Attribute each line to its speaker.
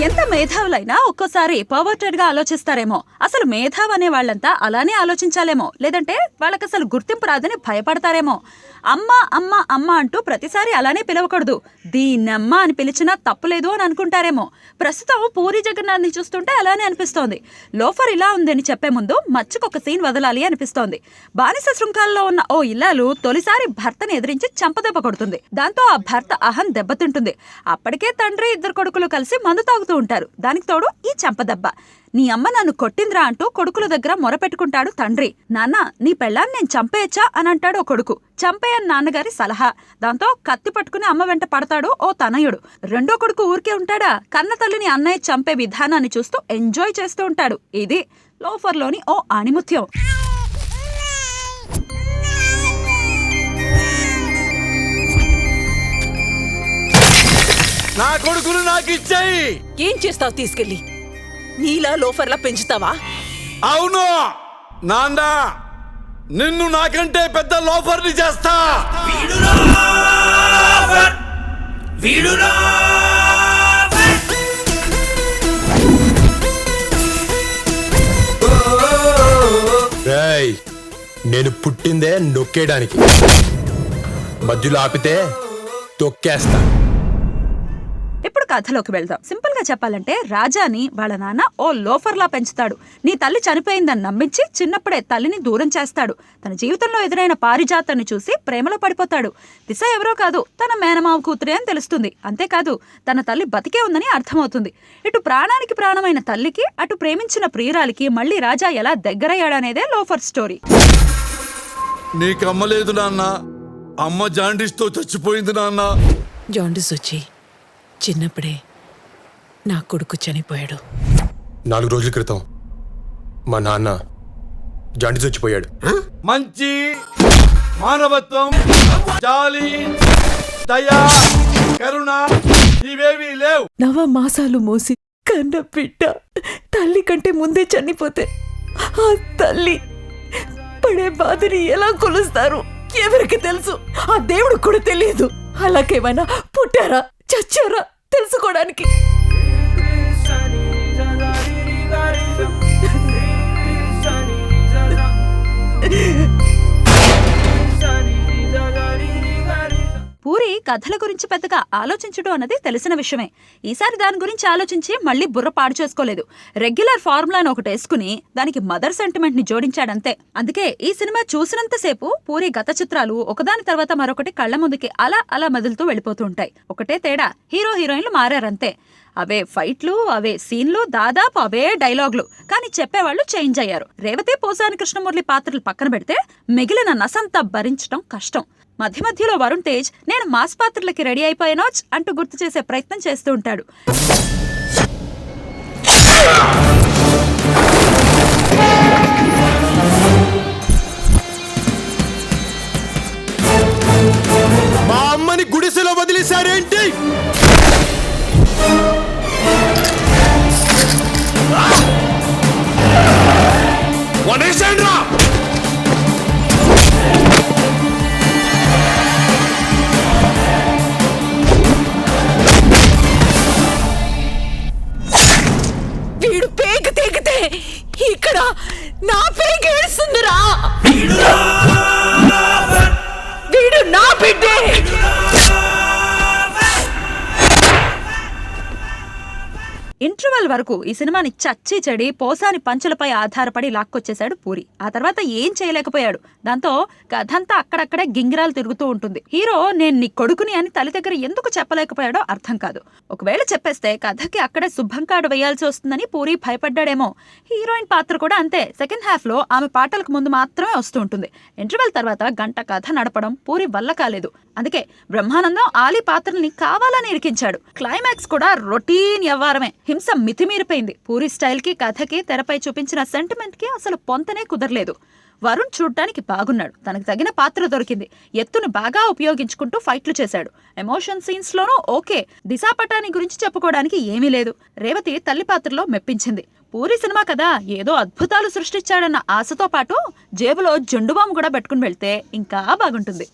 Speaker 1: ఎంత మేధావులైనా ఒక్కోసారి పవర్టెడ్ గా ఆలోచిస్తారేమో. అసలు మేధావు అనే వాళ్ళంతా అలానే ఆలోచించాలేమో, లేదంటే వాళ్ళకి అసలు గుర్తింపు రాదని భయపడతారేమో. అమ్మ అమ్మ అమ్మ అంటూ ప్రతిసారి అలానే పిలవకూడదు, దీన్నమ్మ అని పిలిచినా తప్పులేదు అని అనుకుంటారేమో. ప్రస్తుతం పూరి జగన్నాథ్ ని చూస్తుంటే అలానే అనిపిస్తోంది. లోఫర్ ఇలా ఉందని చెప్పే ముందు మచ్చుకొక సీన్ వదలాలి అనిపిస్తోంది. బానిస శృంఖాల్లో ఉన్న ఓ ఇల్లాలు తొలిసారి భర్తని ఎదిరించి చంపదెబ్బ కొడుతుంది. దాంతో ఆ భర్త అహం దెబ్బతింటుంది. అప్పటికే తండ్రి ఇద్దరు కొడుకులు కలిసి మందు తాగుతూ ఉంటారు. దానికి తోడు ఈ చంపదెబ్బ. నీ అమ్మ నన్ను కొట్టింద్రా అంటూ కొడుకుల దగ్గర మొరపెట్టుకుంటాడు తండ్రి. నాన్న, నీ పెళ్ళాన్ని నేను చంపేయచ్చా అని అంటాడు ఓ కొడుకు. చంపేయని నాన్నగారి సలహా. దాంతో కత్తి పట్టుకుని అమ్మ వెంట పడతాడు ఓ తనయుడు. రెండో కొడుకు ఊరికే ఉంటాడా? కన్న తల్లిని అన్నయ్య చంపే విధానాన్ని చూస్తూ ఎంజాయ్ చేస్తూ ఉంటాడు. ఇది లోఫర్లోని ఓ ఆణిముత్యం.
Speaker 2: నా కొడుకులు నాకు ఇచ్చాయి.
Speaker 3: ఏం చేస్తావు తీసుకెళ్ళి? నీలా లోఫర్లా పెంచుతావా?
Speaker 2: అవును నాన్న, నిన్ను నాకంటే పెద్ద లోఫర్ని చేస్తా.
Speaker 4: నేను పుట్టిందే నొక్కేయడానికి, మధ్యలో ఆపితే తొక్కేస్తా.
Speaker 1: ఇప్పుడు కథలోకి వెళ్దాం. సింపుల్ గా చెప్పాలంటే రాజాని వాళ్ళ నాన్న ఓ లోఫర్లా పెంచుతాడు. నీ తల్లి చనిపోయిందని నమ్మించి చిన్నప్పుడే తల్లిని దూరం చేస్తాడు. తన జీవితంలో ఎదురైన పారిజాతాన్ని చూసి ప్రేమలో పడిపోతాడు. దిశ ఎవరో కాదు, తన మేనమావ కూతురే అని తెలుస్తుంది. అంతేకాదు, తన తల్లి బతికే ఉందని అర్థమవుతుంది. ఇటు ప్రాణానికి ప్రాణమైన తల్లికి, అటు ప్రేమించిన ప్రియురాలికి మళ్ళీ రాజా ఎలా దగ్గరయ్యాడనేదే లోఫర్ స్టోరీ.
Speaker 2: నీకు అమ్మ లేదు నాన్న, అమ్మ జాండీస్ తో చచ్చిపోయింది నాన్న.
Speaker 3: జాండీస్ వచ్చి చిన్నప్పుడే నా కొడుకు చనిపోయాడు.
Speaker 4: 4 రోజుల క్రితం మా నాన్న జాండీస్ వచ్చిపోయాడు.
Speaker 2: మంచి మానవత్వం, జాలి, దయ, కరుణ ఇవేవి లేవు.
Speaker 3: 9 మాసాలు మోసి కన్న బిడ్డ తల్లి కంటే ముందే చనిపోతే ఆ తల్లి పడే బాధని ఎలా కొలుస్తారు ఎవరికి తెలుసు? ఆ దేవుడు కూడా తెలియదు. అలాగేమైనా పుట్టారా చచ్చారా తెలుసుకోవడానికి.
Speaker 1: పూరి కథల గురించి పెద్దగా ఆలోచించడం అన్నది తెలిసిన విషయమే. ఈసారి దాని గురించి ఆలోచించి మళ్ళీ బుర్ర పాడు చేసుకోలేదు. రెగ్యులర్ ఫార్ములాను ఒకటి వేసుకుని దానికి మదర్ సెంటిమెంట్ ని జోడించాడంతే. అందుకే ఈ సినిమా చూసినంతసేపు పూరి గత చిత్రాలు ఒకదాని తర్వాత మరొకటి కళ్ల ముందుకి అలా అలా మెదులుతూ వెళ్ళిపోతూ ఉంటాయి. ఒకటే తేడా, హీరో హీరోయిన్లు మారారంతే. అవే ఫైట్లు, అవే సీన్లు, దాదాపు అవే డైలాగులు, కానీ చెప్పేవాళ్లు చేంజ్ అయ్యారు. రేవతి, పోసాని కృష్ణమురళి పాత్రలు పక్కన పెడితే మిగిలిన నసంతా భరించడం కష్టం. మధ్య మధ్యలో వరుణ్ తేజ్ నేను మాస్ పాత్రలకి రెడీ అయిపోయానోచ్ అంటూ గుర్తు చేసే ప్రయత్నం చేస్తూ ఉంటాడు.
Speaker 4: మా అమ్మని గుడిసెలో వదిలేశారేంటి? వదిలేశాడ్రా.
Speaker 3: వీడు పేగు తెగితే ఇక్కడ నా పేగు ఏడుస్తుందిరా. వీడు నా బిడ్డే.
Speaker 1: ఇంటర్వెల్ వరకు ఈ సినిమాని చచ్చి చెడి పోసాని పంచులపై ఆధారపడి లాక్కొచ్చేశాడు పూరి. ఆ తర్వాత ఏం చేయలేకపోయాడు. దాంతో కథంతా అక్కడక్కడే గింగిరాలు తిరుగుతూ ఉంటుంది. హీరో నేను నీ కొడుకుని అని తల్లి దగ్గర ఎందుకు చెప్పలేకపోయాడో అర్థం కాదు. ఒకవేళ చెప్పేస్తే కథకి అక్కడే శుభంకాడు వేయాల్సి వస్తుందని పూరి భయపడ్డాడేమో. హీరోయిన్ పాత్ర కూడా అంతే. సెకండ్ హాఫ్ లో ఆమె పాటలకు ముందు మాత్రమే వస్తూ ఉంటుంది. ఇంటర్వెల్ తర్వాత గంట కథ నడపడం పూరి వల్ల కాలేదు. అందుకే బ్రహ్మానందం ఆలీ పాత్రల్ని కావాలని ఇరికించాడు. క్లైమాక్స్ కూడా రొటీన్ వ్యవహారమే. హింస మితిమీరిపోయింది. పూరి స్టైల్ కి కథకి తెరపై చూపించిన సెంటిమెంట్ కి అసలు పొంతనే కుదరలేదు. వరుణ్ చూడ్డానికి బాగున్నాడు, తనకు తగిన పాత్ర దొరికింది, ఎత్తును బాగా ఉపయోగించుకుంటూ ఫైట్లు చేశాడు. ఎమోషన్ సీన్స్ లోనూ ఓకే. దిశా పటాని గురించి చెప్పుకోవడానికి ఏమీ లేదు. రేవతి తల్లి పాత్రలో మెప్పించింది. పూరి సినిమా కదా, ఏదో అద్భుతాలు సృష్టించాడన్న ఆశతో పాటు జేబులో జెండు బాంబు కూడా పెట్టుకుని వెళ్తే ఇంకా బాగుంటుంది.